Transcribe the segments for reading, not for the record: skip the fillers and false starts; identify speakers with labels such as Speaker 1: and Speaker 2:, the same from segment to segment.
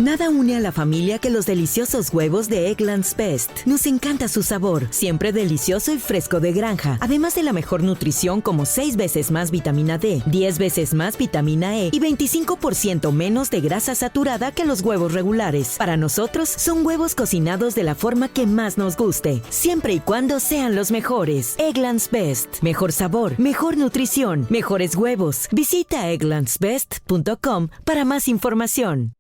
Speaker 1: Nada une a la familia que los deliciosos huevos de Eggland's Best. Nos encanta su sabor, siempre delicioso y fresco de granja. Además de la mejor nutrición como 6 veces más vitamina D, 10 veces más vitamina E y 25% menos de grasa saturada que los huevos regulares. Para nosotros, son huevos cocinados de la forma que más nos guste, siempre y cuando sean los mejores. Eggland's Best. Mejor sabor, mejor nutrición, mejores huevos. Visita egglandsbest.com para más información.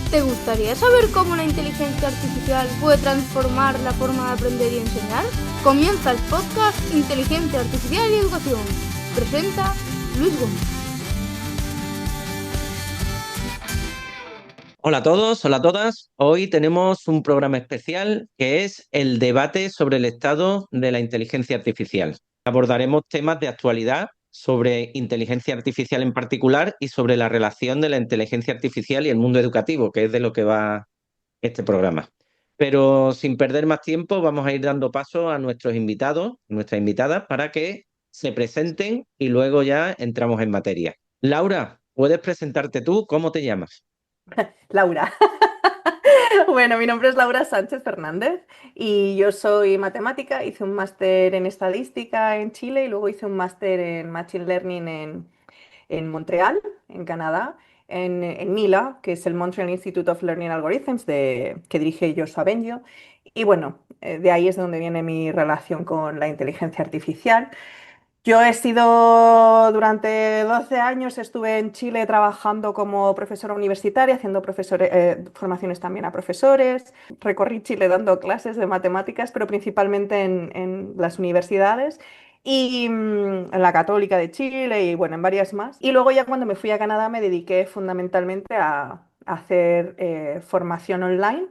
Speaker 2: ¿Te gustaría saber cómo la inteligencia artificial puede transformar la forma de aprender y enseñar? Comienza el podcast Inteligencia Artificial y Educación. Presenta Luis Gómez.
Speaker 3: Hola a todos, hola a todas. Hoy tenemos un programa especial que es el debate sobre el estado de la inteligencia artificial. Abordaremos temas de actualidad sobre inteligencia artificial en particular y sobre la relación de la inteligencia artificial y el mundo educativo, que es de lo que va este programa. Pero sin perder más tiempo, vamos a ir dando paso a nuestros invitados, nuestras invitadas, para que se presenten y luego ya entramos en materia. Laura, ¿puedes presentarte tú? ¿Cómo te llamas?
Speaker 4: Laura. Bueno, mi nombre es Laura Sánchez Fernández y yo soy matemática. Hice un máster en estadística en Chile y luego hice un máster en Machine Learning en Montreal, en Canadá, en MILA, que es el Montreal Institute of Learning Algorithms, que dirige Joshua Bengio. Y bueno, de ahí es donde viene mi relación con la inteligencia artificial. Yo he sido, durante 12 años, estuve en Chile trabajando como profesora universitaria, haciendo formaciones también a profesores. Recorrí Chile dando clases de matemáticas, pero principalmente en las universidades y en la Católica de Chile y bueno, en varias más. Y luego ya cuando me fui a Canadá me dediqué fundamentalmente a hacer formación online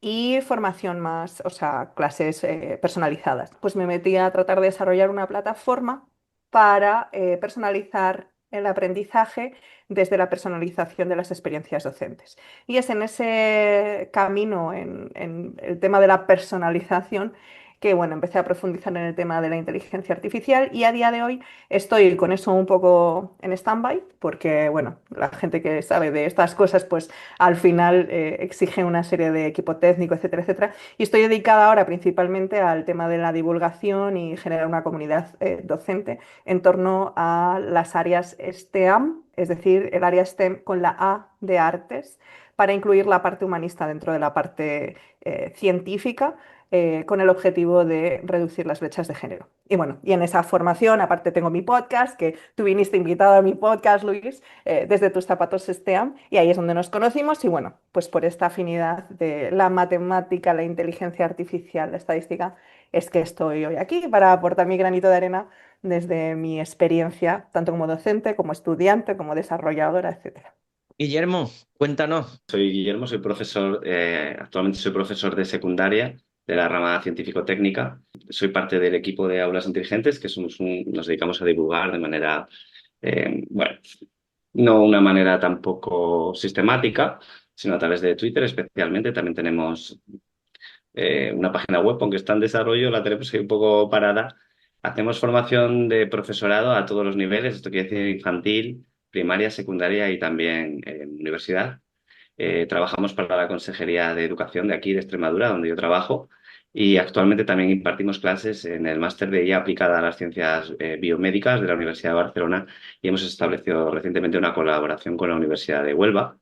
Speaker 4: y formación más, o sea, clases personalizadas. Pues me metí a tratar de desarrollar una plataforma para personalizar el aprendizaje desde la personalización de las experiencias docentes. Y es en ese camino, en el tema de la personalización, que bueno, empecé a profundizar en el tema de la inteligencia artificial y a día de hoy estoy con eso un poco en stand-by, porque bueno, la gente que sabe de estas cosas pues al final exige una serie de equipo técnico, etcétera, etcétera. Y estoy dedicada ahora principalmente al tema de la divulgación y generar una comunidad docente en torno a las áreas STEAM, es decir, el área STEM con la A de artes, para incluir la parte humanista dentro de la parte científica, con el objetivo de reducir las brechas de género. Y bueno, y en esa formación, aparte tengo mi podcast, que tú viniste invitado a mi podcast, Luis, desde tus zapatos STEAM, y ahí es donde nos conocimos, y bueno, pues por esta afinidad de la matemática, la inteligencia artificial, la estadística, es que estoy hoy aquí para aportar mi granito de arena desde mi experiencia, tanto como docente, como estudiante, como desarrolladora, etcétera.
Speaker 3: Guillermo, cuéntanos.
Speaker 5: Soy Guillermo, soy profesor, actualmente soy profesor de secundaria de la rama científico-técnica. Soy parte del equipo de Aulas Inteligentes, que nos dedicamos a divulgar de manera, bueno, no una manera tampoco sistemática, sino a través de Twitter especialmente. También tenemos una página web, aunque está en desarrollo, la tenemos ahí un poco parada. Hacemos formación de profesorado a todos los niveles, esto quiere decir infantil, primaria, secundaria y también universidad. Trabajamos para la Consejería de Educación de aquí, de Extremadura, donde yo trabajo, y actualmente también impartimos clases en el máster de IA aplicada a las ciencias biomédicas de la Universidad de Barcelona y hemos establecido recientemente una colaboración con la Universidad de Huelva.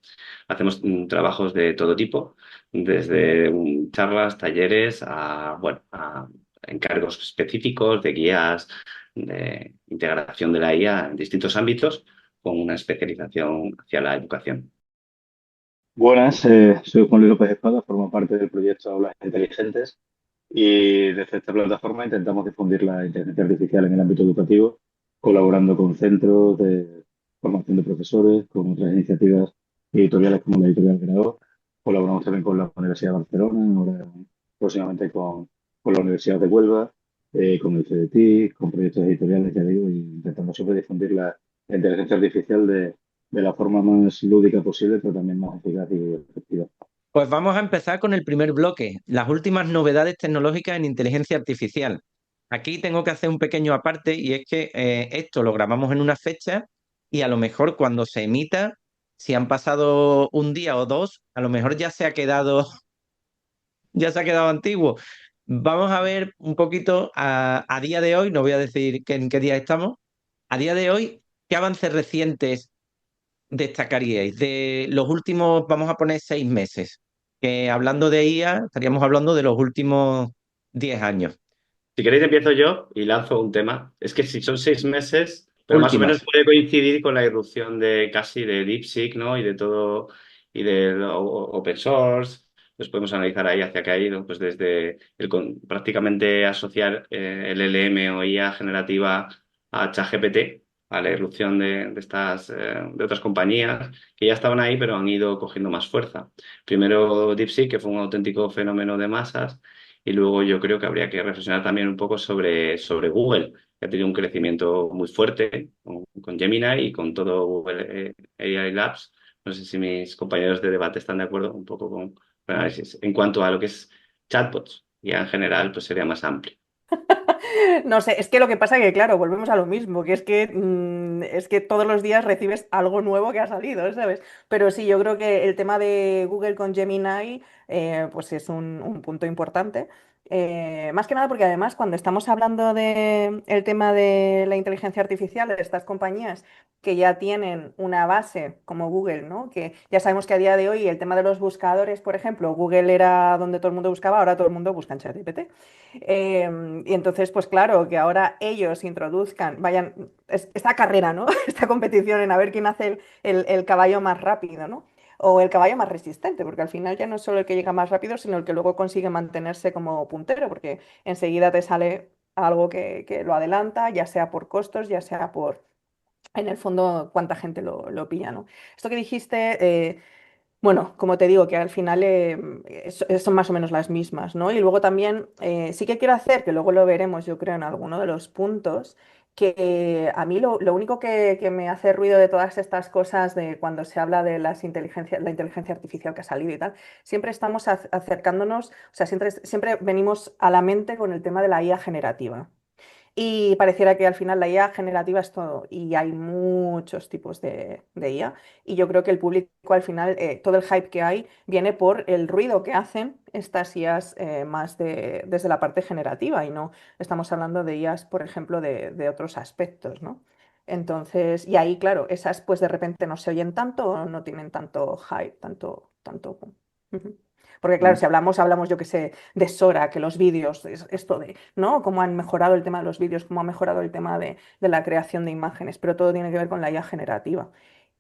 Speaker 5: Hacemos trabajos de todo tipo, desde charlas, talleres, a encargos específicos de guías, de integración de la IA en distintos ámbitos, con una especialización hacia la educación.
Speaker 6: Buenas, soy Juan Luis López Espada, formo parte del proyecto Aulas Inteligentes y desde esta plataforma intentamos difundir la inteligencia artificial en el ámbito educativo, colaborando con centros de formación de profesores, con otras iniciativas editoriales como la editorial Grado. Colaboramos también con la Universidad de Barcelona, ahora próximamente con la Universidad de Huelva, con el CDT, con proyectos editoriales, ya digo, y intentando siempre difundir la inteligencia artificial de la forma más lúdica posible, pero también más eficaz y efectiva.
Speaker 3: Pues vamos a empezar con el primer bloque, las últimas novedades tecnológicas en inteligencia artificial. Aquí tengo que hacer un pequeño aparte y es que esto lo grabamos en una fecha y a lo mejor cuando se emita si han pasado un día o dos, a lo mejor ya se ha quedado antiguo. Vamos a ver un poquito a día de hoy, no voy a decir en qué día estamos, a día de hoy, ¿qué avances recientes destacaríais de los últimos, vamos a poner 6 meses? Que hablando de IA, estaríamos hablando de los últimos 10 años.
Speaker 5: Si queréis empiezo yo y lanzo un tema. Es que si son 6 meses, pero más o menos
Speaker 3: Últimas.
Speaker 5: puede coincidir con la irrupción de casi de DeepSeek, ¿no? Y de todo, y del open source. Pues podemos analizar ahí hacia qué ha ido, pues desde prácticamente asociar el LM o IA generativa a ChatGPT, a la irrupción de estas de otras compañías que ya estaban ahí, pero han ido cogiendo más fuerza. Primero DeepSeek, que fue un auténtico fenómeno de masas. Y luego yo creo que habría que reflexionar también un poco sobre Google, que ha tenido un crecimiento muy fuerte con Gemini y con todo Google AI Labs. No sé si mis compañeros de debate están de acuerdo un poco con el análisis. En cuanto a lo que es chatbots, ya en general pues sería más amplio.
Speaker 4: No sé, es que lo que pasa es que, claro, volvemos a lo mismo, que es que todos los días recibes algo nuevo que ha salido, ¿sabes? Pero sí, yo creo que el tema de Google con Gemini, pues es un punto importante. Más que nada porque además cuando estamos hablando de el tema de la inteligencia artificial, de estas compañías que ya tienen una base como Google, ¿no? Que ya sabemos que a día de hoy el tema de los buscadores, por ejemplo, Google era donde todo el mundo buscaba, ahora todo el mundo busca en ChatGPT. Y entonces, pues claro, que ahora ellos introduzcan, vayan, esta carrera, ¿no? Esta competición en a ver quién hace el caballo más rápido, ¿no? O el caballo más resistente, porque al final ya no es solo el que llega más rápido, sino el que luego consigue mantenerse como puntero, porque enseguida te sale algo que lo adelanta, ya sea por costos, ya sea por, en el fondo, cuánta gente lo pilla, ¿no? Esto que dijiste, bueno, como te digo, que al final son más o menos las mismas, ¿no? Y luego también sí que quiero hacer, que luego lo veremos, yo creo, en alguno de los puntos, que a mí lo único que me hace ruido de todas estas cosas de cuando se habla de la inteligencia artificial que ha salido y tal, siempre estamos acercándonos, o sea, siempre venimos a la mente con el tema de la IA generativa. Y pareciera que al final la IA generativa es todo y hay muchos tipos de IA y yo creo que el público al final, todo el hype que hay viene por el ruido que hacen estas IAs más desde la parte generativa y no estamos hablando de IAs, por ejemplo, de otros aspectos, ¿no? Entonces, y ahí, claro, esas pues de repente no se oyen tanto o no tienen tanto hype, tanto. Ujú. Porque claro, si hablamos, yo que sé, de Sora, que los vídeos, esto de, ¿no? Cómo han mejorado el tema de los vídeos, cómo ha mejorado el tema de la creación de imágenes, pero todo tiene que ver con la IA generativa.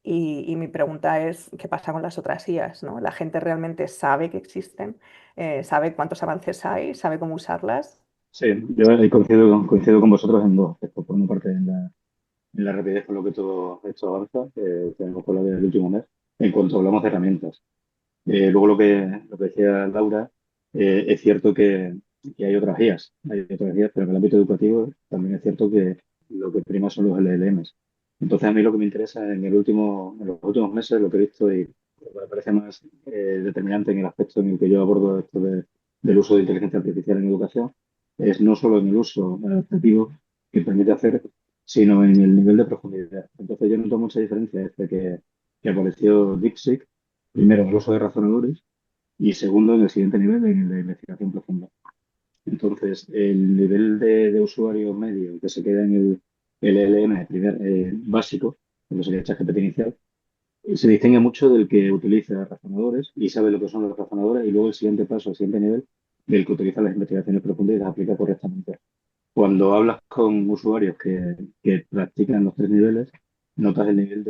Speaker 4: Y mi pregunta es, ¿qué pasa con las otras IAs, ¿no? ¿La gente realmente sabe que existen? ¿Sabe cuántos avances hay? ¿Sabe cómo usarlas?
Speaker 6: Sí, yo ahí coincido con vosotros en dos aspectos. Por una parte, en la rapidez con lo que todo esto avanza, que tenemos con la del último mes, en cuanto hablamos de herramientas. Luego lo que decía Laura, es cierto que hay otras guías, pero en el ámbito educativo también es cierto que lo que prima son los LLMs. Entonces a mí lo que me interesa en los últimos meses, lo que he visto y lo que me parece más determinante en el aspecto en el que yo abordo esto del uso de inteligencia artificial en educación, es no solo en el uso adaptativo que permite hacer, sino en el nivel de profundidad. Entonces yo noto mucha diferencia desde que apareció DeepSeek, primero, en el uso de razonadores y segundo, en el siguiente nivel, en el de investigación profunda. Entonces, el nivel de usuario medio que se queda en el LLM básico, que sería el ChatGPT inicial, se distingue mucho del que utiliza razonadores y sabe lo que son los razonadores y luego el siguiente paso, el siguiente nivel, del que utiliza las investigaciones profundas y las aplica correctamente. Cuando hablas con usuarios que practican los tres niveles, notas el nivel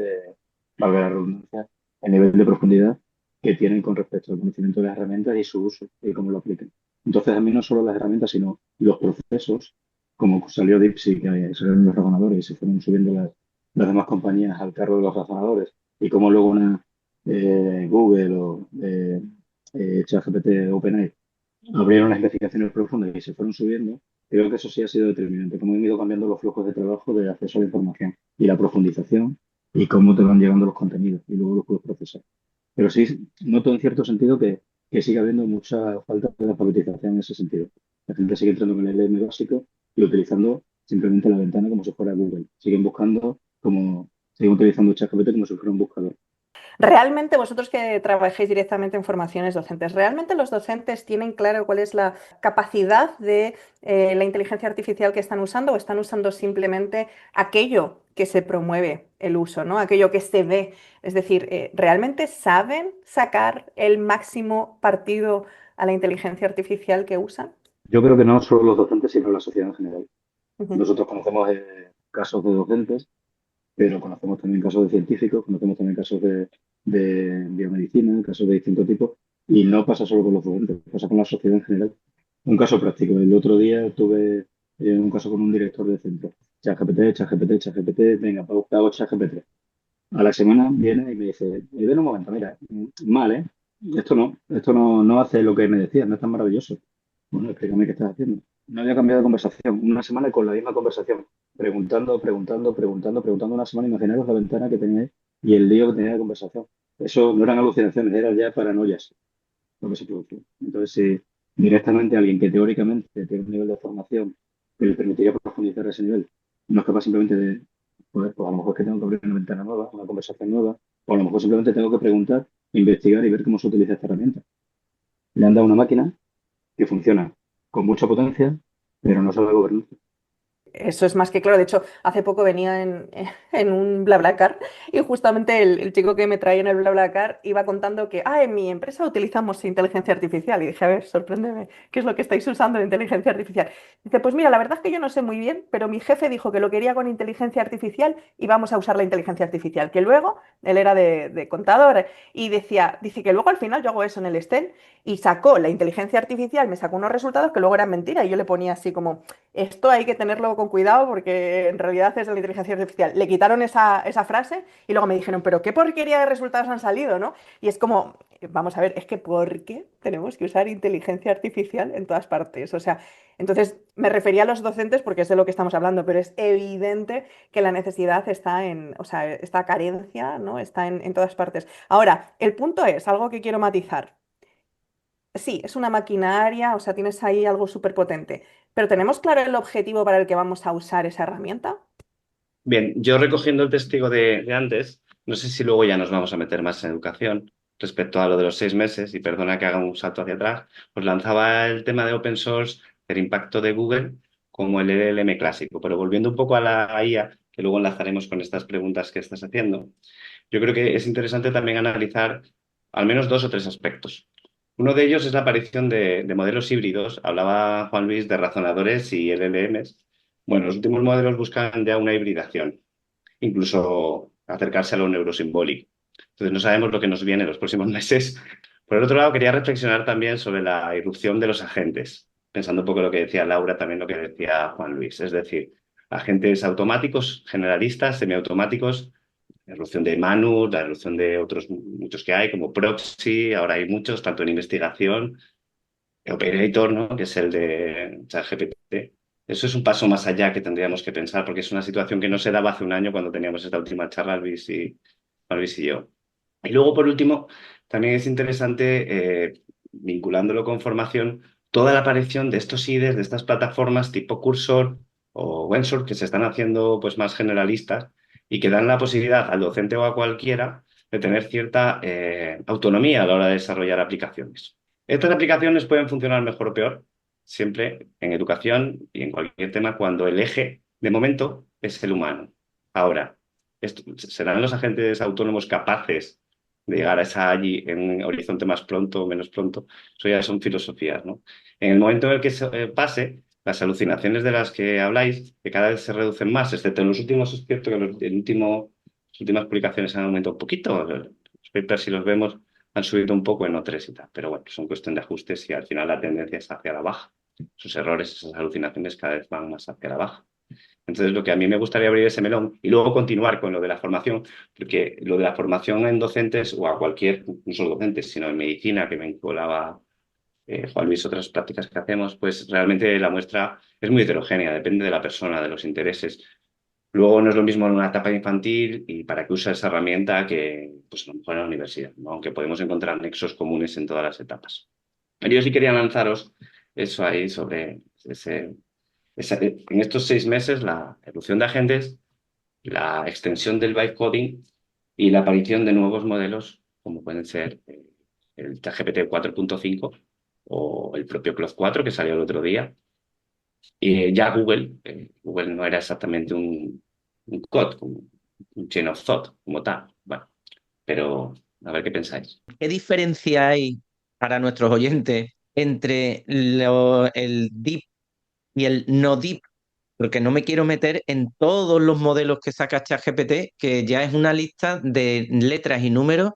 Speaker 6: valga la redundancia, el nivel de profundidad que tienen con respecto al conocimiento de las herramientas y su uso y cómo lo aplican. Entonces, a mí no solo las herramientas, sino los procesos, como salió DeepSeek, que salieron los razonadores y se fueron subiendo las demás compañías al carro de los razonadores, y como luego Google o ChatGPT, OpenAI abrieron las investigaciones profundas y se fueron subiendo, creo que eso sí ha sido determinante, cómo han ido cambiando los flujos de trabajo de acceso a la información y la profundización y cómo te van llegando los contenidos y luego los puedes procesar. Pero sí noto en cierto sentido que sigue habiendo mucha falta de alfabetización en ese sentido. La gente sigue entrando con el LM básico y utilizando simplemente la ventana como si fuera Google. Siguen utilizando ChatGPT como si fuera un buscador.
Speaker 4: Realmente vosotros que trabajéis directamente en formaciones docentes, ¿realmente los docentes tienen claro cuál es la capacidad de la inteligencia artificial que están usando o están usando simplemente aquello que se promueve el uso, ¿no? Aquello que se ve? Es decir, ¿realmente saben sacar el máximo partido a la inteligencia artificial que usan?
Speaker 6: Yo creo que no solo los docentes, sino la sociedad en general.
Speaker 4: Ujú.
Speaker 6: Nosotros conocemos casos de docentes, pero conocemos también casos de científicos, conocemos también casos de biomedicina, casos de distintos tipos, y no pasa solo con los docentes, pasa con la sociedad en general. Un caso práctico. El otro día tuve un caso con un director de centro. ChatGPT, ChatGPT, ChatGPT, venga, hago ChatGPT. A la semana viene y me dice, ven un momento, mira, mal, ¿eh? Esto no hace lo que me decías, no es tan maravilloso. Bueno, explícame qué estás haciendo. No había cambiado de conversación. Una semana con la misma conversación. Preguntando una semana. Imaginaros la ventana que teníais y el lío que tenía de conversación. Eso no eran alucinaciones, eran ya paranoias lo que se producía. Entonces, si directamente alguien que teóricamente tiene un nivel de formación que le permitiría profundizar ese nivel, no es capaz simplemente de, pues a lo mejor es que tengo que abrir una ventana nueva, una conversación nueva, o a lo mejor simplemente tengo que preguntar, investigar y ver cómo se utiliza esta herramienta. Le han dado una máquina que funciona con mucha potencia, pero no sabe gobernar.
Speaker 4: Eso es más que claro. De hecho, hace poco venía en un BlaBlaCar y justamente el chico que me traía en el BlaBlaCar iba contando que, en mi empresa utilizamos inteligencia artificial. Y dije, a ver, sorpréndeme, ¿qué es lo que estáis usando de inteligencia artificial? Dice, pues mira, la verdad es que yo no sé muy bien, pero mi jefe dijo que lo quería con inteligencia artificial y vamos a usar la inteligencia artificial. Que luego, él era de contador y dice que luego al final yo hago eso en el Excel y sacó la inteligencia artificial, me sacó unos resultados que luego eran mentira y yo le ponía así como esto hay que tenerlo con cuidado porque en realidad es de la inteligencia artificial. Le quitaron esa frase y luego me dijeron, pero qué porquería de resultados han salido, ¿no? Y es como, vamos a ver, es que ¿por qué tenemos que usar inteligencia artificial en todas partes? O sea, entonces me refería a los docentes porque es de lo que estamos hablando, pero es evidente que la necesidad está o sea, esta carencia, ¿no? Está en todas partes. Ahora, el punto es, algo que quiero matizar. Sí, es una maquinaria, o sea, tienes ahí algo súper potente, pero ¿tenemos claro el objetivo para el que vamos a usar esa herramienta?
Speaker 5: Bien, yo recogiendo el testigo de antes, no sé si luego ya nos vamos a meter más en educación respecto a lo de los 6 meses, y perdona que haga un salto hacia atrás, os lanzaba el tema de open source, del impacto de Google, como el LLM clásico. Pero volviendo un poco a la IA, que luego enlazaremos con estas preguntas que estás haciendo, yo creo que es interesante también analizar al menos dos o tres aspectos. Uno de ellos es la aparición de modelos híbridos. Hablaba Juan Luis de razonadores y LLMs. Bueno, los últimos modelos buscan ya una hibridación, incluso acercarse a lo neurosimbólico. Entonces no sabemos lo que nos viene en los próximos meses. Por el otro lado, quería reflexionar también sobre la irrupción de los agentes, pensando un poco lo que decía Laura, también lo que decía Juan Luis. Es decir, agentes automáticos, generalistas, semiautomáticos, la erupción de Manus, la erupción de otros muchos que hay, como Proxy, ahora hay muchos, tanto en investigación, Operator, ¿no? Que es el de ChatGPT. Eso es un paso más allá que tendríamos que pensar, porque es una situación que no se daba hace un año cuando teníamos esta última charla, Luis y yo. Y luego, por último, también es interesante, vinculándolo con formación, toda la aparición de estos IDEs, de estas plataformas tipo Cursor o Wensor, que se están haciendo pues, más generalistas y que dan la posibilidad al docente o a cualquiera de tener cierta autonomía a la hora de desarrollar aplicaciones. Estas aplicaciones pueden funcionar mejor o peor, siempre en educación y en cualquier tema, cuando el eje, de momento, es el humano. Ahora, ¿serán los agentes autónomos capaces de llegar a esa allí en un horizonte más pronto o menos pronto? Eso ya son filosofías, ¿no? En el momento en el que pase, las alucinaciones de las que habláis, que cada vez se reducen más, excepto en los últimos, es cierto que las últimas publicaciones han aumentado un poquito, los papers, si los vemos, han subido un poco en O3 y tal, pero bueno, son cuestión de ajustes y al final la tendencia es hacia la baja. Sus errores, esas alucinaciones cada vez van más hacia la baja. Entonces, lo que a mí me gustaría abrir ese melón y luego continuar con lo de la formación, porque lo de la formación en docentes o a cualquier, no solo docentes, sino en medicina, que me vinculaba Juan Luis, otras prácticas que hacemos, pues realmente la muestra es muy heterogénea, depende de la persona, de los intereses. Luego no es lo mismo en una etapa infantil y para qué usa esa herramienta que pues, a lo mejor en la universidad, ¿no? Aunque podemos encontrar nexos comunes en todas las etapas. Pero yo sí quería lanzaros eso ahí sobre en estos 6 meses, la erupción de agentes, la extensión del vibe coding y la aparición de nuevos modelos, como pueden ser el ChatGPT 4.5 o el propio Claude 4 que salió el otro día. Y ya Google no era exactamente un code, un chain of thought como tal. Bueno, pero a ver qué pensáis.
Speaker 3: ¿Qué diferencia hay para nuestros oyentes entre el deep y el no deep? Porque no me quiero meter en todos los modelos que saca ChatGPT, que ya es una lista de letras y números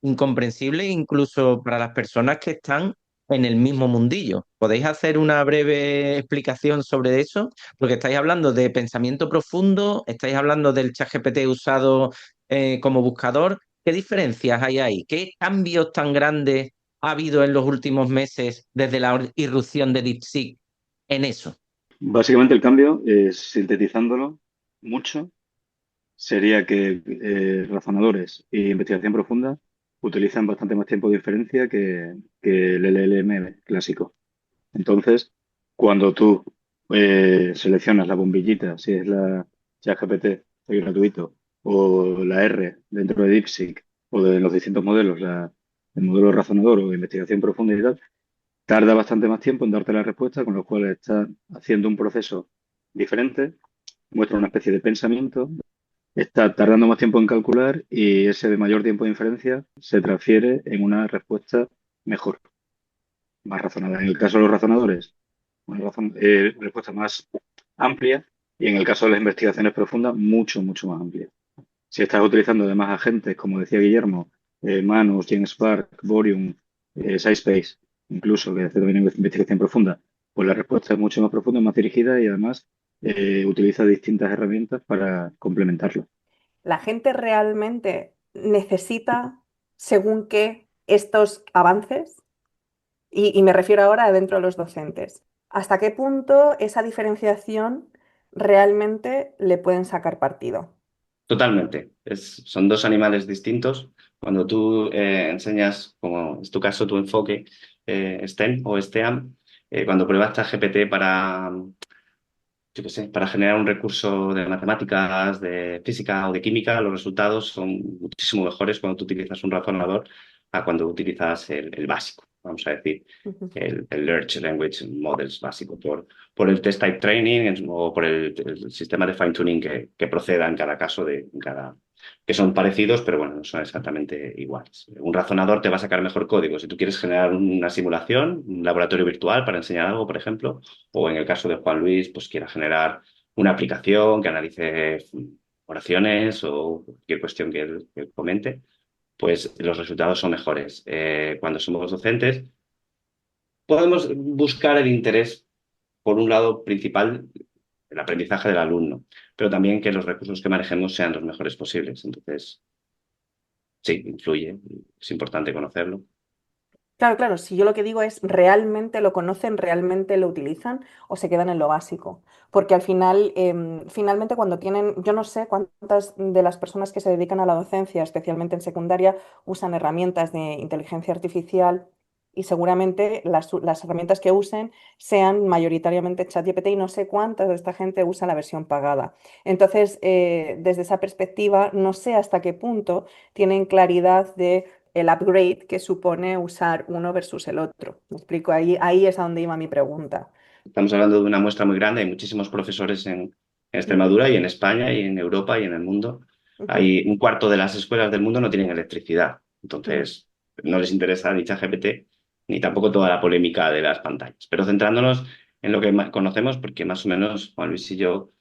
Speaker 3: incomprensibles incluso para las personas que están en el mismo mundillo. ¿Podéis hacer una breve explicación sobre eso? Porque estáis hablando de pensamiento profundo, estáis hablando del ChatGPT usado como buscador. ¿Qué diferencias hay ahí? ¿Qué cambios tan grandes ha habido en los últimos meses desde la irrupción de DeepSeek en eso?
Speaker 6: Básicamente el cambio, sintetizándolo mucho, sería que razonadores e investigación profunda utilizan bastante más tiempo de inferencia que el LLM clásico. Entonces, cuando tú seleccionas la bombillita, si es la ChatGPT el gratuito, o la R dentro de DeepSeek, o de los distintos modelos, el modelo razonador o de investigación profunda y tal, tarda bastante más tiempo en darte la respuesta, con lo cual está haciendo un proceso diferente, muestra una especie de pensamiento, está tardando más tiempo en calcular y ese de mayor tiempo de inferencia se transfiere en una respuesta mejor, más razonada. En el caso de los razonadores, una respuesta más amplia y en el caso de las investigaciones profundas, mucho, mucho más amplia. Si estás utilizando además agentes, como decía Guillermo, Manus, GenSpark, Borium, SciSpace, incluso que hace también investigación profunda, pues la respuesta es mucho más profunda, más dirigida y además utiliza distintas herramientas para complementarlo.
Speaker 4: La gente realmente necesita, según qué, estos avances, y me refiero ahora dentro de los docentes. ¿Hasta qué punto esa diferenciación realmente le pueden sacar partido?
Speaker 5: Totalmente. Son dos animales distintos. Cuando tú enseñas, como es tu caso, tu enfoque STEM o STEAM, cuando pruebas ChatGPT para, yo qué sé, para generar un recurso de matemáticas, de física o de química, los resultados son muchísimo mejores cuando tú utilizas un razonador a cuando utilizas el básico, vamos a decir,
Speaker 4: Ujú.
Speaker 5: el Large Language Models básico, por el test type training o por el sistema de fine tuning que proceda en cada caso que son parecidos, pero bueno, no son exactamente iguales. Un razonador te va a sacar mejor código. Si tú quieres generar una simulación, un laboratorio virtual para enseñar algo, por ejemplo, o en el caso de Juan Luis, pues quiera generar una aplicación que analice oraciones o cualquier cuestión que él comente, pues los resultados son mejores. Cuando somos docentes, podemos buscar el interés, por un lado principal, el aprendizaje del alumno, pero también que los recursos que manejemos sean los mejores posibles. Entonces, sí, influye, es importante conocerlo.
Speaker 4: Claro, claro, si yo lo que digo es, ¿realmente lo conocen, realmente lo utilizan o se quedan en lo básico? Porque al final, finalmente cuando tienen, yo no sé cuántas de las personas que se dedican a la docencia, especialmente en secundaria, usan herramientas de inteligencia artificial y seguramente las herramientas que usen sean mayoritariamente ChatGPT y no sé cuántas de esta gente usa la versión pagada. Entonces, desde esa perspectiva, no sé hasta qué punto tienen claridad de el upgrade que supone usar uno versus el otro. ¿Me explico? Ahí es a donde iba mi pregunta.
Speaker 5: Estamos hablando de una muestra muy grande, hay muchísimos profesores en
Speaker 4: Ujú,
Speaker 5: Extremadura y en España y en Europa y en el mundo.
Speaker 4: ujú,
Speaker 5: Hay un cuarto de las escuelas del mundo no tienen electricidad,
Speaker 4: ujú,
Speaker 5: entonces no les interesa ni ChatGPT ni tampoco toda la polémica de las pantallas. Pero centrándonos en lo que conocemos, porque más o menos Juan Luis y yo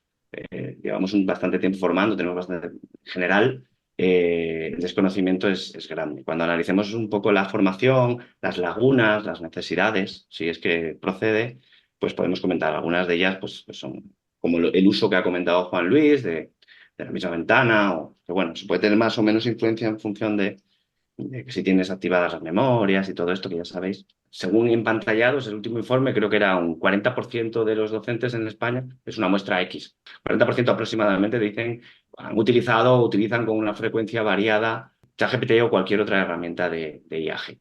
Speaker 5: llevamos bastante tiempo formando, tenemos bastante en general. El desconocimiento es grande. Cuando analicemos un poco la formación, las lagunas, las necesidades, si es que procede, pues podemos comentar. Algunas de ellas pues son como el uso que ha comentado Juan Luis de la misma ventana, o que bueno, se puede tener más o menos influencia en función de que si tienes activadas las memorias y todo esto que ya sabéis. Según empantallados, el último informe creo que era un 40% de los docentes en España, es una muestra X. 40% aproximadamente dicen han utilizado o utilizan con una frecuencia variada ChatGPT o cualquier otra herramienta de IAG.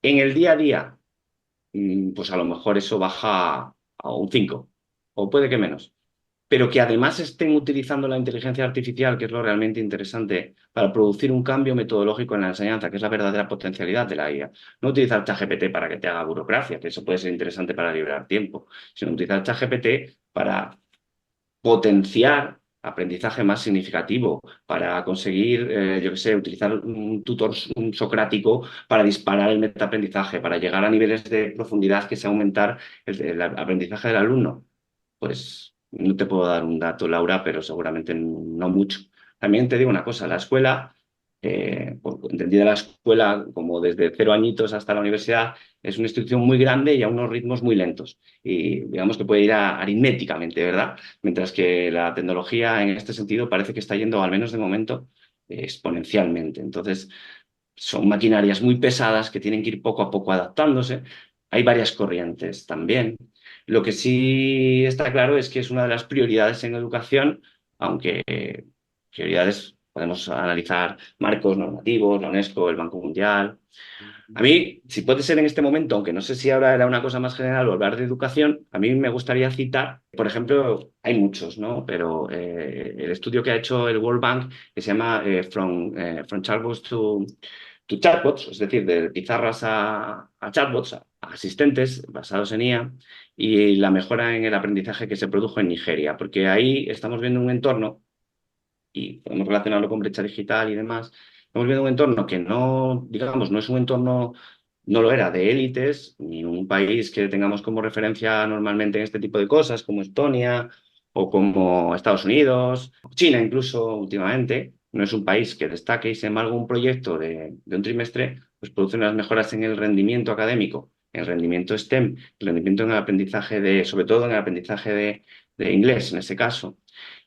Speaker 5: En el día a día, pues a lo mejor eso baja a un 5 o puede que menos. pero que además estén utilizando la inteligencia artificial, que es lo realmente interesante, para producir un cambio metodológico en la enseñanza, que es la verdadera potencialidad de la IA. No utilizar ChatGPT para que te haga burocracia, que eso puede ser interesante para liberar tiempo, sino utilizar ChatGPT para potenciar aprendizaje más significativo, para conseguir, yo qué sé, utilizar un tutor socrático para disparar el metaaprendizaje, para llegar a niveles de profundidad que sea aumentar el aprendizaje del alumno. Pues no te puedo dar un dato, Laura, pero seguramente no mucho. También te digo una cosa, la escuela, entendida la escuela como desde 0 añitos hasta la universidad, es una institución muy grande y a unos ritmos muy lentos. Y digamos que puede ir aritméticamente, ¿verdad? Mientras que la tecnología en este sentido parece que está yendo, al menos de momento, exponencialmente. Entonces, son maquinarias muy pesadas que tienen que ir poco a poco adaptándose. Hay varias corrientes también. Lo que sí está claro es que es una de las prioridades en educación, aunque prioridades podemos analizar marcos normativos, la UNESCO, el Banco Mundial. A mí, si puede ser en este momento, aunque no sé si ahora era una cosa más general o hablar de educación, a mí me gustaría citar, por ejemplo, hay muchos, ¿no? Pero el estudio que ha hecho el World Bank, que se llama From Chatbots to Chatbots, es decir, de pizarras a chatbots, a asistentes basados en IA, y la mejora en el aprendizaje que se produjo en Nigeria, porque ahí estamos viendo un entorno, y podemos relacionarlo con brecha digital y demás, estamos viendo un entorno que no, digamos, no es un entorno, no lo era, de élites, ni un país que tengamos como referencia normalmente en este tipo de cosas, como Estonia o como Estados Unidos, China incluso últimamente. No es un país que destaque y, sin embargo, un proyecto de un trimestre pues produce unas mejoras en el rendimiento académico, en el rendimiento STEM, el rendimiento en el aprendizaje sobre todo en el aprendizaje de inglés en ese caso.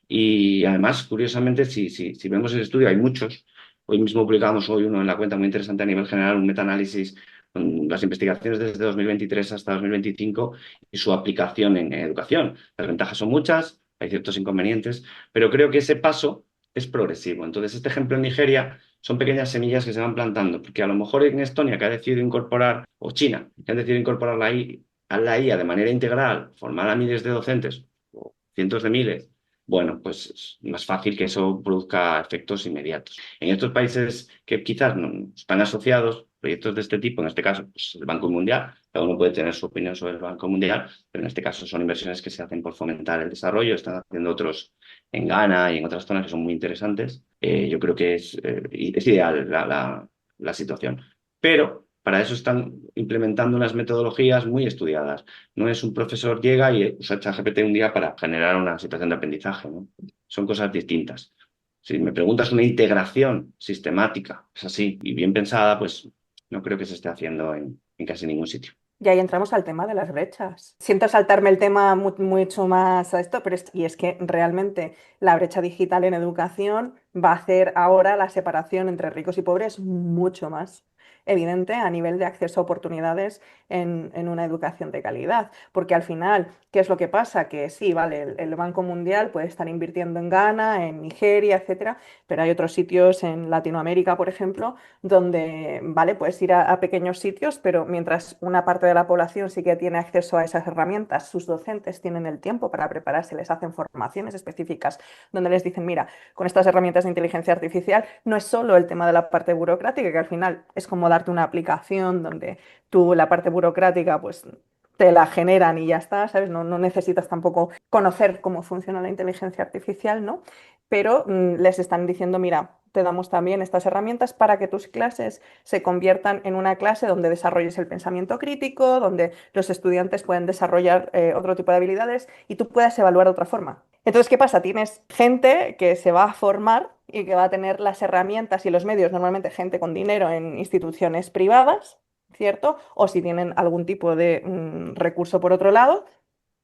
Speaker 5: Y además, curiosamente, si vemos el estudio, hay muchos. Hoy mismo publicamos hoy uno en la cuenta muy interesante a nivel general, un metaanálisis con las investigaciones desde 2023 hasta 2025 y su aplicación en educación. Las ventajas son muchas, hay ciertos inconvenientes, pero creo que ese paso es progresivo. Entonces, este ejemplo en Nigeria son pequeñas semillas que se van plantando, porque a lo mejor en Estonia, que ha decidido incorporar, o China, que han decidido incorporar la IA de manera integral, formar a miles de docentes, o cientos de miles, bueno, pues es más fácil que eso produzca efectos inmediatos. En estos países que quizás no están asociados, proyectos de este tipo, en este caso, pues el Banco Mundial, cada uno puede tener su opinión sobre el Banco Mundial, pero en este caso son inversiones que se hacen por fomentar el desarrollo, están haciendo otros en Ghana y en otras zonas que son muy interesantes. Yo creo que es ideal la situación. Pero para eso están implementando unas metodologías muy estudiadas. No es un profesor llega y usa ChatGPT un día para generar una situación de aprendizaje, ¿no? Son cosas distintas. Si me preguntas una integración sistemática, es así, y bien pensada, pues no creo que se esté haciendo en casi ningún sitio.
Speaker 4: Y ahí entramos al tema de las brechas. Siento saltarme el tema mucho más a esto, pero y es que realmente la brecha digital en educación va a hacer ahora la separación entre ricos y pobres mucho más evidente a nivel de acceso a oportunidades en una educación de calidad. Porque al final, ¿qué es lo que pasa? Que sí, vale, el Banco Mundial puede estar invirtiendo en Ghana, en Nigeria, etcétera, pero hay otros sitios en Latinoamérica, por ejemplo, donde, vale, puedes ir a pequeños sitios, pero mientras una parte de la población sí que tiene acceso a esas herramientas, sus docentes tienen el tiempo para prepararse, les hacen formaciones específicas donde les dicen, mira, con estas herramientas de inteligencia artificial no es solo el tema de la parte burocrática, que al final es como darte una aplicación donde tú la parte burocrática pues te la generan y ya está, ¿sabes? No necesitas tampoco conocer cómo funciona la inteligencia artificial, ¿no? Pero les están diciendo, mira, te damos también estas herramientas para que tus clases se conviertan en una clase donde desarrolles el pensamiento crítico, donde los estudiantes pueden desarrollar otro tipo de habilidades y tú puedas evaluar de otra forma. Entonces, ¿qué pasa? Tienes gente que se va a formar y que va a tener las herramientas y los medios, normalmente gente con dinero en instituciones privadas, ¿cierto? O si tienen algún tipo de recurso por otro lado,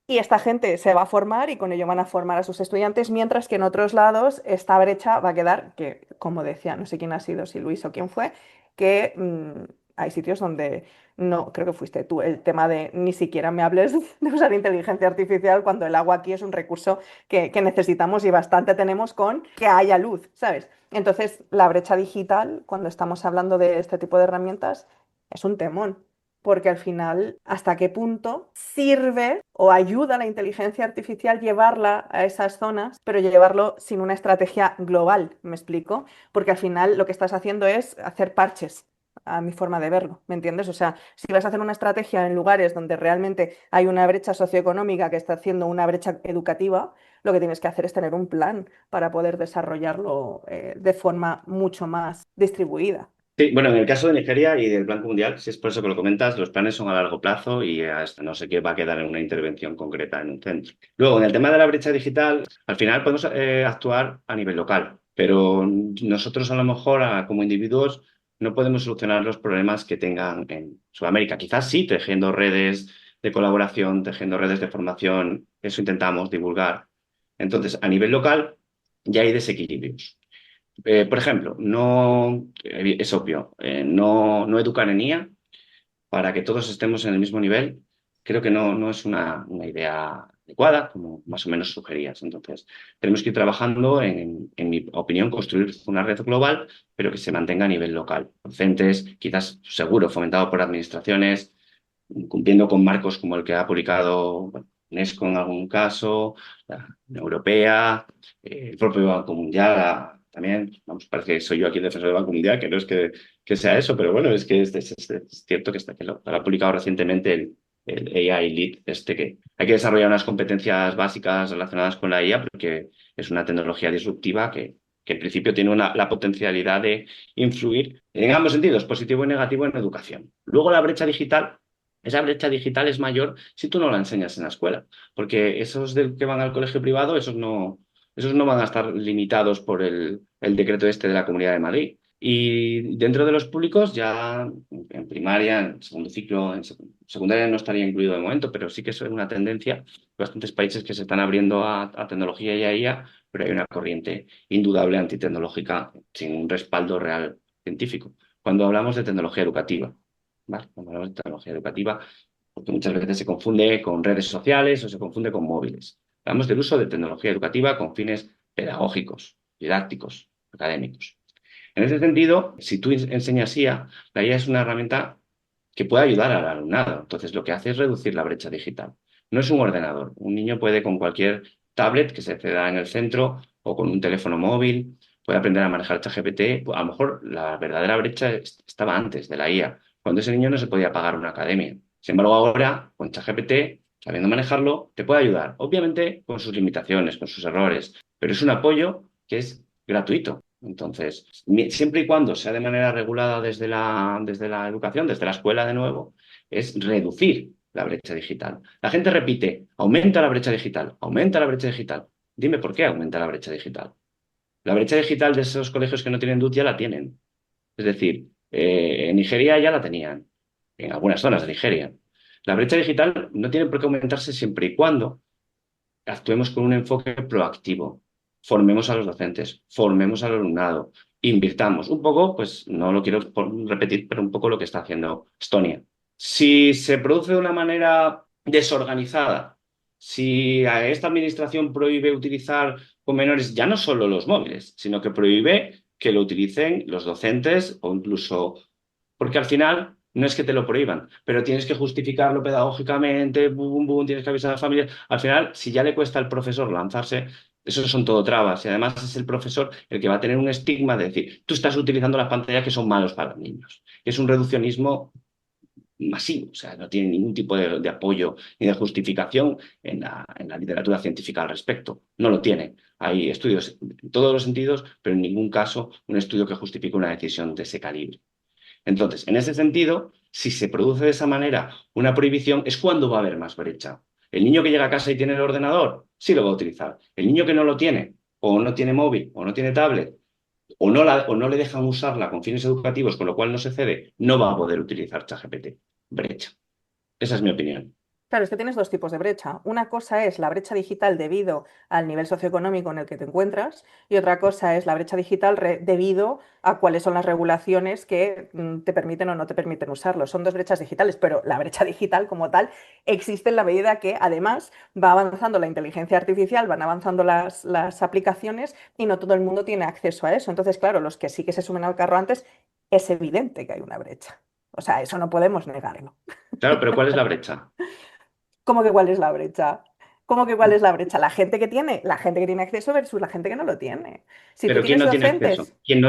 Speaker 4: y esta gente se va a formar y con ello van a formar a sus estudiantes, mientras que en otros lados esta brecha va a quedar, que como decía, no sé quién ha sido, si Luis o quién fue, que hay sitios donde no, creo que fuiste tú, el tema de ni siquiera me hables de usar inteligencia artificial cuando el agua aquí es un recurso que necesitamos y bastante tenemos con que haya luz, ¿sabes? Entonces, la brecha digital, cuando estamos hablando de este tipo de herramientas, es un temón. porque al final, ¿hasta qué punto sirve o ayuda a la inteligencia artificial llevarla a esas zonas, pero llevarlo sin una estrategia global? ¿Me explico? Porque al final lo que estás haciendo es hacer parches, a mi forma de verlo, ¿me entiendes? O sea, si vas a hacer una estrategia en lugares donde realmente hay una brecha socioeconómica que está haciendo una brecha educativa, lo que tienes que hacer es tener un plan para poder desarrollarlo de forma mucho más distribuida.
Speaker 5: Sí, bueno, en el caso de Nigeria y del Banco Mundial, si es por eso que lo comentas, los planes son a largo plazo y hasta no sé qué va a quedar en una intervención concreta en un centro. Luego, en el tema de la brecha digital, al final podemos actuar a nivel local, pero nosotros a lo mejor como individuos no podemos solucionar los problemas que tengan en Sudamérica. Quizás sí, tejiendo redes de colaboración, tejiendo redes de formación, eso intentamos divulgar. Entonces, a nivel local ya hay desequilibrios. Por ejemplo, no, es obvio, no educar en IA para que todos estemos en el mismo nivel, creo que no es una idea adecuada, como más o menos sugerías. Entonces, tenemos que ir trabajando en mi opinión, construir una red global, pero que se mantenga a nivel local. Docentes, quizás seguro, fomentado por administraciones, cumpliendo con marcos como el que ha publicado bueno, UNESCO en algún caso, la Unión Europea, el propio Banco Mundial, también, vamos, parece que soy yo aquí el defensor del Banco Mundial, que no es que sea eso, pero bueno, es que es cierto que lo ha publicado recientemente el AI Lead, que hay que desarrollar unas competencias básicas relacionadas con la IA, porque es una tecnología disruptiva que en principio tiene la potencialidad de influir en ambos sentidos, positivo y negativo, en educación. Luego la brecha digital. Esa brecha digital es mayor si tú no la enseñas en la escuela, porque esos que van al colegio privado, esos no van a estar limitados por el decreto este de la Comunidad de Madrid. Y dentro de los públicos, ya en primaria, en segundo ciclo, en secundaria no estaría incluido de momento, pero sí que es una tendencia. Hay bastantes países que se están abriendo a tecnología y a IA, pero hay una corriente indudable antitecnológica sin un respaldo real científico. Cuando hablamos de tecnología educativa, ¿vale? Cuando hablamos de tecnología educativa, porque muchas veces se confunde con redes sociales o se confunde con móviles. Hablamos del uso de tecnología educativa con fines pedagógicos, didácticos, académicos. En ese sentido, si tú enseñas IA, la IA es una herramienta que puede ayudar al alumnado. Entonces, lo que hace es reducir la brecha digital. No es un ordenador. Un niño puede con cualquier tablet que se ceda en el centro o con un teléfono móvil, puede aprender a manejar ChatGPT. A lo mejor la verdadera brecha estaba antes de la IA, cuando ese niño no se podía pagar una academia. Sin embargo, ahora, con ChatGPT, sabiendo manejarlo, te puede ayudar. Obviamente, con sus limitaciones, con sus errores, pero es un apoyo que es gratuito. Entonces, siempre y cuando sea de manera regulada desde la educación, desde la escuela de nuevo, es reducir la brecha digital. La gente repite, aumenta la brecha digital, aumenta la brecha digital. Dime por qué aumenta la brecha digital. La brecha digital de esos colegios que no tienen DUT ya la tienen. Es decir, en Nigeria ya la tenían, en algunas zonas de Nigeria. La brecha digital no tiene por qué aumentarse siempre y cuando actuemos con un enfoque proactivo. Formemos a los docentes, formemos al alumnado, invirtamos. Un poco, pues no lo quiero repetir, pero un poco lo que está haciendo Estonia. Si se produce de una manera desorganizada, si a esta administración prohíbe utilizar con menores ya no solo los móviles, sino que prohíbe que lo utilicen los docentes o incluso, porque al final no es que te lo prohíban, pero tienes que justificarlo pedagógicamente, tienes que avisar a la familia. Al final, si ya le cuesta al profesor lanzarse, eso son todo trabas. Y además es el profesor el que va a tener un estigma de decir, tú estás utilizando las pantallas que son malos para los niños. Es un reduccionismo masivo, o sea, no tiene ningún tipo de apoyo ni de justificación en la literatura científica al respecto. No lo tiene. Hay estudios en todos los sentidos, pero en ningún caso un estudio que justifique una decisión de ese calibre. Entonces, en ese sentido, si se produce de esa manera una prohibición, es cuando va a haber más brecha. El niño que llega a casa y tiene el ordenador, sí lo va a utilizar. El niño que no lo tiene, o no tiene móvil, o no tiene tablet, o no le dejan usarla con fines educativos, con lo cual no se cede, no va a poder utilizar ChatGPT. Brecha. Esa es mi opinión.
Speaker 4: Claro, es que tienes dos tipos de brecha. Una cosa es la brecha digital debido al nivel socioeconómico en el que te encuentras y otra cosa es la brecha digital debido a cuáles son las regulaciones que te permiten o no te permiten usarlo. Son dos brechas digitales, pero la brecha digital como tal existe en la medida que además va avanzando la inteligencia artificial, van avanzando las aplicaciones y no todo el mundo tiene acceso a eso. Entonces, claro, los que sí que se sumen al carro antes, es evidente que hay una brecha. O sea, eso no podemos negarlo.
Speaker 5: Claro, pero ¿cuál es la brecha?
Speaker 4: ¿Cómo que cuál es la brecha? ¿Cómo que cuál es la brecha? La gente que tiene acceso versus la gente que no lo tiene. Si tú
Speaker 5: Pero ¿quién
Speaker 4: tienes
Speaker 5: no tiene acceso?
Speaker 4: docentes,
Speaker 5: ¿Quién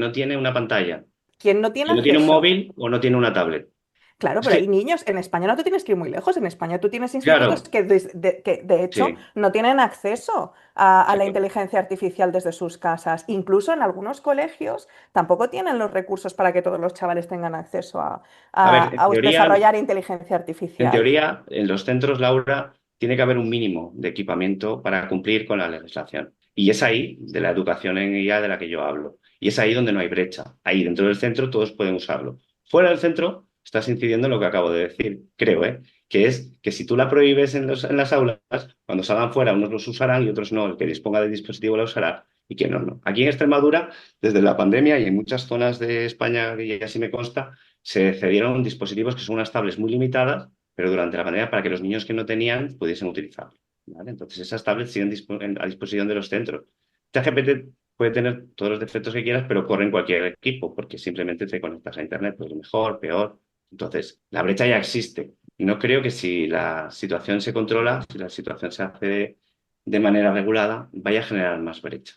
Speaker 5: no tiene una pantalla?
Speaker 4: ¿quién no tiene
Speaker 5: ¿Quién no tiene un
Speaker 4: acceso?
Speaker 5: móvil o no tiene una tablet?
Speaker 4: Claro,
Speaker 5: Es
Speaker 4: pero hay
Speaker 5: que,
Speaker 4: niños, en España no te tienes que ir muy lejos, en España tú tienes institutos
Speaker 5: claro,
Speaker 4: que de hecho
Speaker 5: sí,
Speaker 4: no tienen acceso a
Speaker 5: sí.
Speaker 4: la inteligencia artificial desde sus casas. Incluso en algunos colegios tampoco tienen los recursos para que todos los chavales tengan acceso a,
Speaker 5: A
Speaker 4: a-
Speaker 5: ver,
Speaker 4: a desarrollar inteligencia
Speaker 5: en
Speaker 4: artificial.
Speaker 5: teoría, en los centros, Laura, tiene que haber un mínimo de equipamiento para cumplir con la legislación. Y es ahí, de la educación en IA de la que yo hablo. Y es ahí donde no hay brecha. Ahí, dentro del centro, todos pueden usarlo. Fuera del centro, estás incidiendo en lo que acabo de decir, creo, ¿eh? Que es que si tú la prohíbes en las aulas, cuando salgan fuera, unos los usarán y otros no. El que disponga del dispositivo la usará y quien no, no. Aquí en Extremadura, desde la pandemia y en muchas zonas de España, que ya sí me consta, se cedieron dispositivos que son unas tablets muy limitadas pero durante la pandemia para que los niños que no tenían pudiesen utilizarlo. ¿Vale? Entonces, esas tablets siguen a disposición de los centros. ChatGPT puede tener todos los defectos que quieras, pero corre en cualquier equipo, porque simplemente te conectas a Internet, pues mejor, peor. Entonces, la brecha ya existe. Y no creo que si la situación se controla, si la situación se hace de manera regulada, vaya a generar más brecha.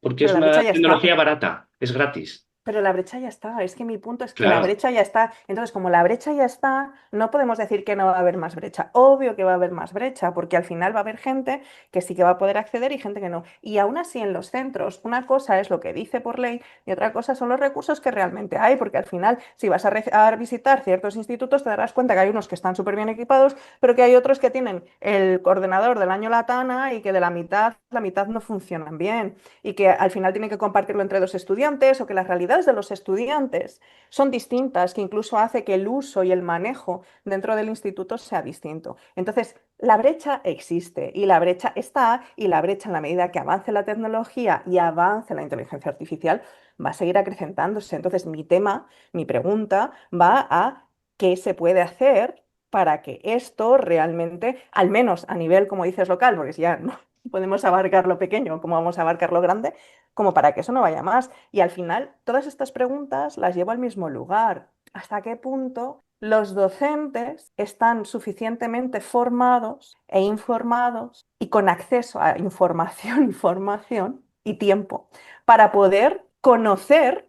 Speaker 5: Porque
Speaker 4: Pero
Speaker 5: es
Speaker 4: la brecha
Speaker 5: una
Speaker 4: ya está.
Speaker 5: tecnología barata, es gratis.
Speaker 4: Pero la brecha ya está, es que mi punto es que la
Speaker 5: Claro,
Speaker 4: brecha ya está. Entonces, como la brecha ya está, no podemos decir que no va a haber más brecha. Obvio que va a haber más brecha, porque al final va a haber gente que sí que va a poder acceder y gente que no. Y aún así en los centros, una cosa es lo que dice por ley y otra cosa son los recursos que realmente hay, porque al final, si vas a visitar ciertos institutos, te darás cuenta que hay unos que están súper bien equipados, pero que hay otros que tienen el ordenador del año Latana y que de la mitad no funcionan bien y que al final tienen que compartirlo entre dos estudiantes o que las realidades de los estudiantes son distintas, que incluso hace que el uso y el manejo dentro del instituto sea distinto. Entonces, la brecha existe y la brecha está y la brecha en la medida que avance la tecnología y avance la inteligencia artificial va a seguir acrecentándose. Entonces, mi pregunta va a qué se puede hacer para que esto realmente, al menos a nivel, como dices, local, porque si ya no, podemos abarcar lo pequeño, como vamos a abarcar lo grande, como para que eso no vaya más. Y al final, todas estas preguntas las llevo al mismo lugar. ¿Hasta qué punto los docentes están suficientemente formados e informados y con acceso a información, información y tiempo para poder conocer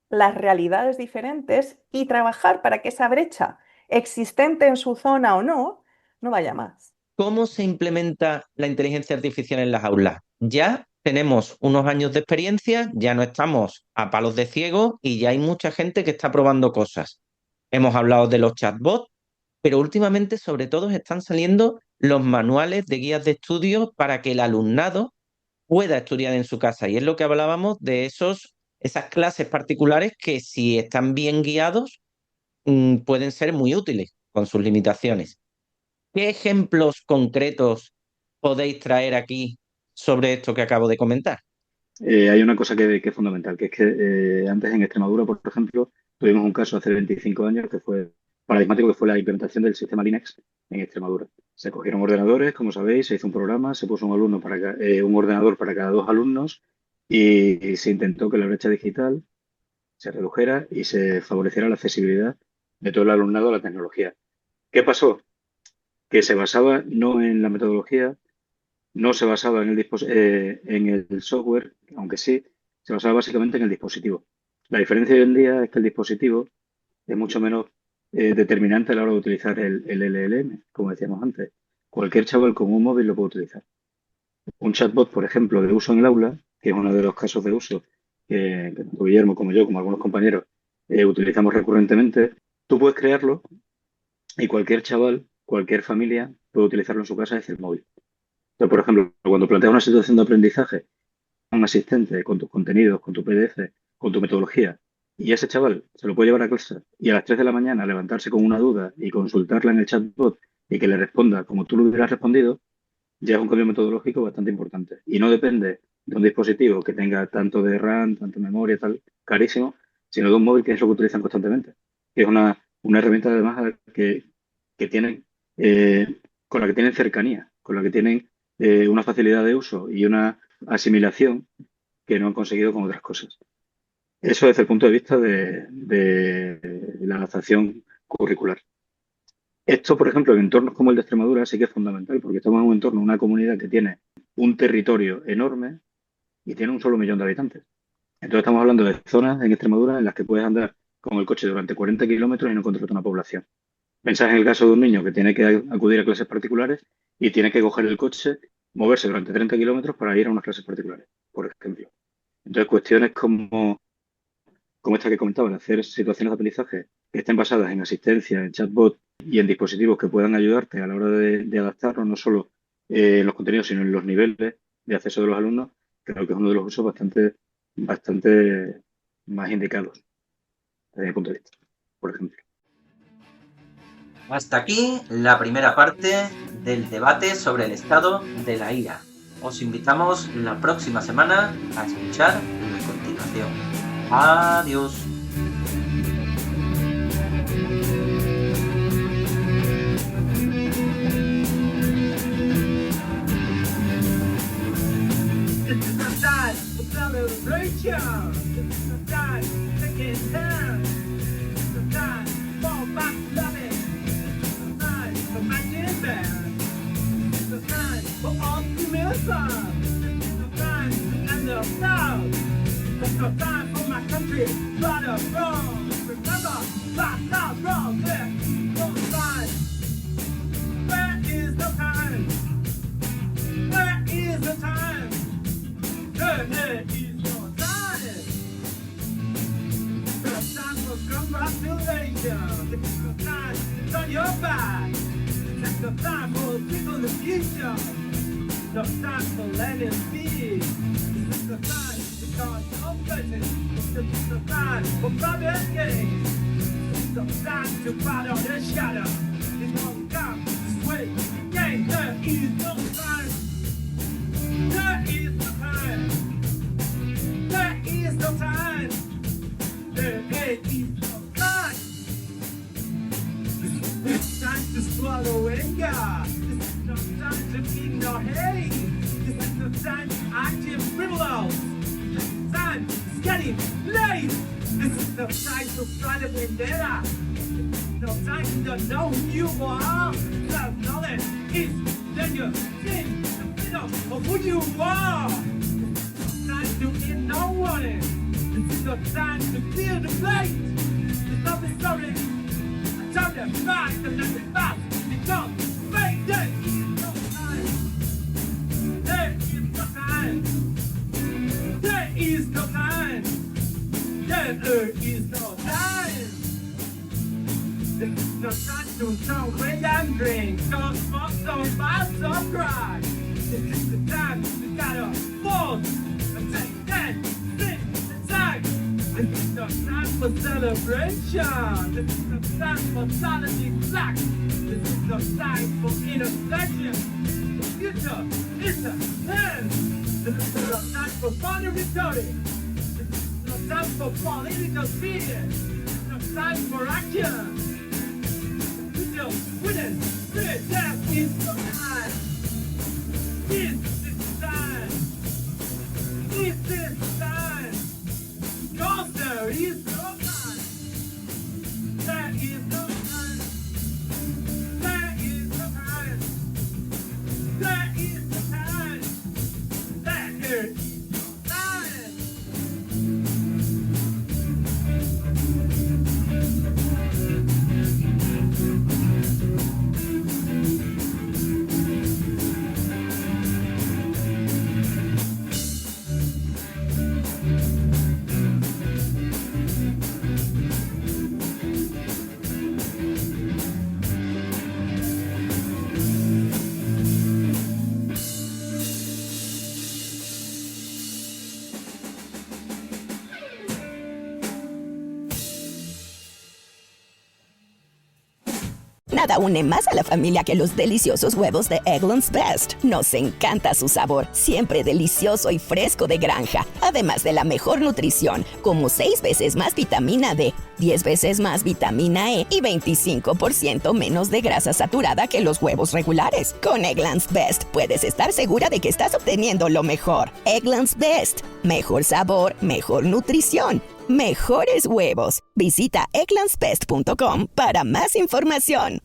Speaker 4: las realidades diferentes y trabajar para que esa brecha existente en su zona o no, no vaya más?
Speaker 3: ¿Cómo se implementa la inteligencia artificial en las aulas? Ya tenemos unos años de experiencia, ya no estamos a palos de ciego y ya hay mucha gente que está probando cosas. Hemos hablado de los chatbots, pero últimamente sobre todo están saliendo los manuales de guías de estudio para que el alumnado pueda estudiar en su casa. Y es lo que hablábamos de esas clases particulares que si están bien guiados, pueden ser muy útiles con sus limitaciones. ¿Qué ejemplos concretos podéis traer aquí sobre esto que acabo de comentar?
Speaker 6: Hay una cosa que es fundamental, que es que antes en Extremadura, por ejemplo, tuvimos un caso hace 25 años que fue paradigmático, que fue la implementación del sistema Linux en Extremadura. Se cogieron ordenadores, como sabéis, se hizo un programa, se puso un ordenador para cada dos alumnos y se intentó que la brecha digital se redujera y se favoreciera la accesibilidad de todo el alumnado a la tecnología. ¿Qué pasó? Que se basaba no en la metodología, no se basaba en el software, aunque sí, se basaba básicamente en el dispositivo. La diferencia hoy en día es que el dispositivo es mucho menos determinante a la hora de utilizar el LLM, como decíamos antes. Cualquier chaval con un móvil lo puede utilizar. Un chatbot, por ejemplo, de uso en el aula, que es uno de los casos de uso que tanto Guillermo como yo, como algunos compañeros, utilizamos recurrentemente, tú puedes crearlo y cualquier chaval, cualquier familia puede utilizarlo en su casa desde el móvil. Entonces, por ejemplo, cuando planteas una situación de aprendizaje, un asistente con tus contenidos, con tu PDF, con tu metodología, y ese chaval se lo puede llevar a clase y a las 3 de la mañana levantarse con una duda y consultarla en el chatbot y que le responda como tú le hubieras respondido, ya es un cambio metodológico bastante importante. Y no depende de un dispositivo que tenga tanto de RAM, tanto de memoria, tal, carísimo, sino de un móvil que es lo que utilizan constantemente. Que es una herramienta además que tienen, con la que tienen cercanía, con la que tienen una facilidad de uso y una asimilación que no han conseguido con otras cosas. Eso desde el punto de vista de la adaptación curricular. Esto, por ejemplo, en entornos como el de Extremadura sí que es fundamental, porque estamos en un entorno, una comunidad que tiene un territorio enorme y tiene un solo millón de habitantes. Entonces estamos hablando de zonas en Extremadura en las que puedes andar con el coche durante 40 kilómetros y no encontrarte una población. Pensás en el caso de un niño que tiene que acudir a clases particulares y tiene que coger el coche, moverse durante 30 kilómetros para ir a unas clases particulares, por ejemplo. Entonces, cuestiones como esta que comentaba, de hacer situaciones de aprendizaje que estén basadas en asistencia, en chatbot y en dispositivos que puedan ayudarte a la hora de adaptarnos, no solo en los contenidos, sino en los niveles de acceso de los alumnos, creo que es uno de los usos bastante más indicados desde mi punto de vista, por ejemplo.
Speaker 3: Hasta aquí la primera parte del debate sobre el estado de la IA. Os invitamos la próxima semana a escuchar la continuación. Adiós.
Speaker 7: It's the time for my country, right or wrong. Remember, right, not wrong, there, no time. Where is the time? Where is the time? There is no time. The time for congratulations. It's the time to turn your back. It's the time for people in the future. No time for letting speed. It's the time to start your business. It's the time for private games. It's the time to fight on the shadow. It's all come this way. Game, there is no time. There is no time. There is no time. There is no time. It's time to swallow anger. This is no time to ignore hate. This is no time to act in frivolous. This is time is getting late. This is no time to fight a vendetta. This is no time to don't know who you are. Self-knowledge is danger in the middle of who you are. This is no time to end no warning. This is no time to clear the plate. There's nothing sorry. Time to fight and let it pass. Because fake day is no time. There is no time. There is no time. There is no time. There is no time to celebrate and drink. Don't smoke, don't buy, don't cry. This is the time you gotta fall and take that sit inside. This is no time for celebration. This is no time for solidly black. This is no time for innovation. The future is the hand. This is no time for funny rhetoric. This is no time for political fear. No time for action. The future witness, spirit, death is no time. This is time. This is time. Cause there is no time. There is no time. There is no time. There is no time. There is no time.
Speaker 8: Nada une más a la familia que los deliciosos huevos de Eggland's Best. Nos encanta su sabor, siempre delicioso y fresco de granja. Además de la mejor nutrición, como 6 veces más vitamina D, 10 veces más vitamina E y 25% menos de grasa saturada que los huevos regulares. Con Eggland's Best puedes estar segura de que estás obteniendo lo mejor. Eggland's Best. Mejor sabor, mejor nutrición, mejores huevos. Visita egglandsbest.com para más información.